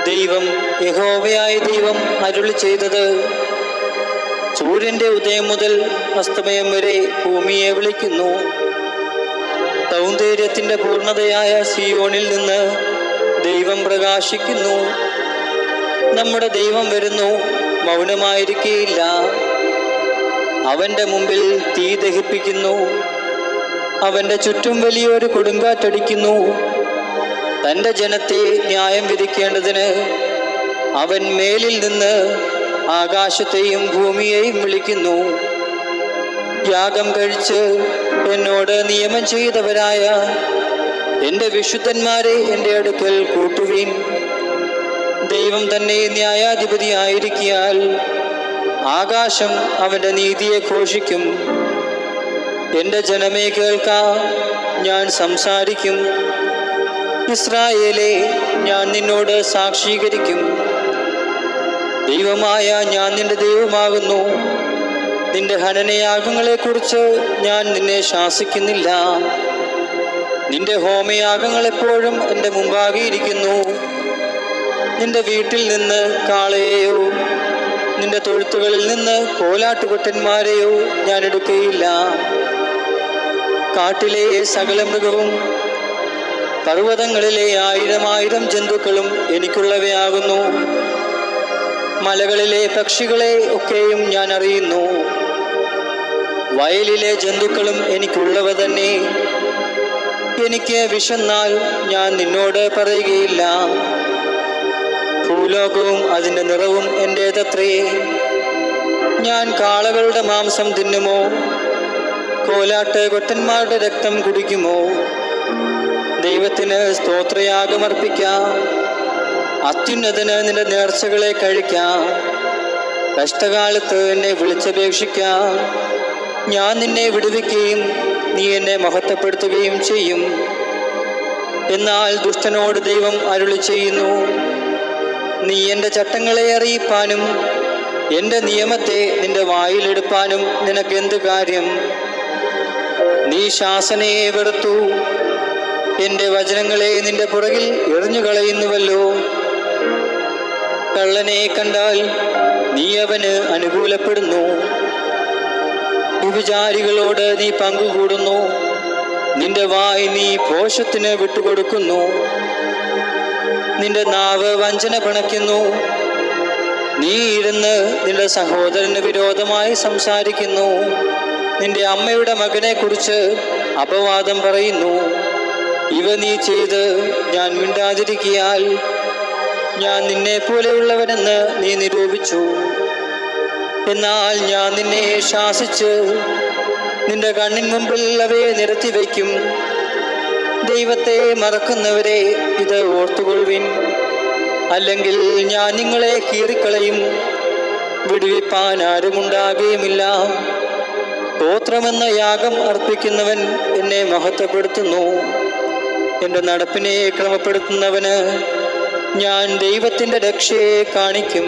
ദൈവം യഹോവയായ ദൈവം അരുളി ചെയ്തത്: സൂര്യന്റെ ഉദയം മുതൽ അസ്തമയം വരെ ഭൂമിയെ വിളിക്കുന്നു. സൗന്ദര്യത്തിന്റെ പൂർണ്ണതയായ സിയോണിൽ നിന്ന് ദൈവം പ്രകാശിക്കുന്നു. നമ്മുടെ ദൈവം വരുന്നു, മൗനമായിരിക്കുകയില്ല. അവന്റെ മുമ്പിൽ തീ ദഹിപ്പിക്കുന്നു. അവന്റെ ചുറ്റും വലിയൊരു കൊടുങ്കാറ്റടിക്കുന്നു. തൻ്റെ ജനത്തെ ന്യായം വിധിക്കേണ്ടതിന് അവൻ മേലിൽ നിന്ന് ആകാശത്തെയും ഭൂമിയെയും വിളിക്കുന്നു. യാഗം കഴിച്ച് എന്നോട് നിയമം ചെയ്തവരായ എൻ്റെ വിശുദ്ധന്മാരെ എൻ്റെ അടുക്കൽ കൂട്ടുവീൻ. ദൈവം തന്നെ ന്യായാധിപതിയായിരിക്കാൽ ആകാശം അവൻ്റെ നീതിയെ ഘോഷിക്കും. എൻ്റെ ജനമേ കേൾക്ക, ഞാൻ സംസാരിക്കും. ഇസ്രായേലേ, ഞാൻ നിന്നോട് സാക്ഷീകരിക്കും. ദൈവമായ ഞാൻ നിന്റെ ദൈവമാകുന്നു. നിന്റെ ഹനനയാഗങ്ങളെക്കുറിച്ച് ഞാൻ നിന്നെ ശാസിക്കുന്നില്ല. നിന്റെ ഹോമയാഗങ്ങൾ എപ്പോഴും എൻ്റെ മുമ്പാകെ ഇരിക്കുന്നു. നിന്റെ വീട്ടിൽ നിന്ന് കാളയെയോ നിന്റെ തൊഴുത്തുകളിൽ നിന്ന് കോലാട്ടുകൊറ്റന്മാരെയോ ഞാൻ എടുക്കുകയില്ല. കാട്ടിലെ സകല മൃഗവും പർവ്വതങ്ങളിലെ 1000 ജന്തുക്കളും എനിക്കുള്ളവയാകുന്നു. മലകളിലെ പക്ഷികളെ ഒക്കെയും ഞാൻ അറിയുന്നു. വയലിലെ ജന്തുക്കളും എനിക്കുള്ളവ തന്നെ. എനിക്ക് വിശന്നാൽ ഞാൻ നിന്നോട് പറയുകയില്ല. ഭൂലോകവും അതിൻ്റെ നിറവും എൻ്റേതത്രേ. ഞാൻ കാളകളുടെ മാംസം തിന്നുമോ? കോലാട്ട് കൊറ്റന്മാരുടെ രക്തം കുടിക്കുമോ? ദൈവത്തിന് സ്തോത്രയാഗമർപ്പിക്കാം. അത്യുന്നതന് നിന്റെ നേർച്ചകളെ കഴിക്കാം. കഷ്ടകാലത്ത് എന്നെ വിളിച്ചപേക്ഷിക്കാം. ഞാൻ നിന്നെ വിടുവിക്കുകയും നീ എന്നെ മഹത്വപ്പെടുത്തുകയും ചെയ്യും. എന്നാൽ ദുഷ്ടനോട് ദൈവം അരുളി ചെയ്യുന്നു: നീ എൻ്റെ ചട്ടങ്ങളെ അറിയിപ്പാനും എൻ്റെ നിയമത്തെ നിന്റെ വായിലെടുപ്പാനും നിനക്കെന്ത് കാര്യം? നീ ശാസനയെ വെറുത്തു, എൻ്റെ വചനങ്ങളെ നിന്റെ പുറകിൽ എറിഞ്ഞുകളയുന്നുവല്ലോ. കള്ളനെ കണ്ടാൽ നീ അവന് അനുകൂലപ്പെടുന്നു. വ്യഭിചാരികളോട് നീ പങ്കുകൂടുന്നു. നിന്റെ വായ് നീ ഭോഷത്തിന് വിട്ടുകൊടുക്കുന്നു. നിന്റെ നാവ് വഞ്ചന പിണയ്ക്കുന്നു. നീ ഇരുന്ന് നിന്റെ സഹോദരന് വിരോധമായി സംസാരിക്കുന്നു. നിന്റെ അമ്മയുടെ മകനെ കുറിച്ച് അപവാദം പറയുന്നു. ഇവ നീ ചെയ്ത് ഞാൻ മിണ്ടാതിരിക്കിയാൽ ഞാൻ നിന്നെ പോലെയുള്ളവനെന്ന് നീ നിരൂപിച്ചു. എന്നാൽ ഞാൻ നിന്നെ ശാസിച്ച് നിന്റെ കണ്ണിൻ മുമ്പിൽ അവയെ നിരത്തി വയ്ക്കും. ദൈവത്തെ മറക്കുന്നവരെ ഇത് ഓർത്തുകൊള്ളുവിൻ, അല്ലെങ്കിൽ ഞാൻ നിങ്ങളെ കീറിക്കളയും. വിടുവിപ്പാൻ ആരുമുണ്ടാകുകയുമില്ല. സ്തോത്രമെന്ന യാഗം അർപ്പിക്കുന്നവൻ എന്നെ മഹത്വപ്പെടുത്തുന്നു. എൻ്റെ നടപ്പിനെ ക്രമപ്പെടുത്തുന്നവന് ഞാൻ ദൈവത്തിൻ്റെ രക്ഷയെ കാണിക്കും.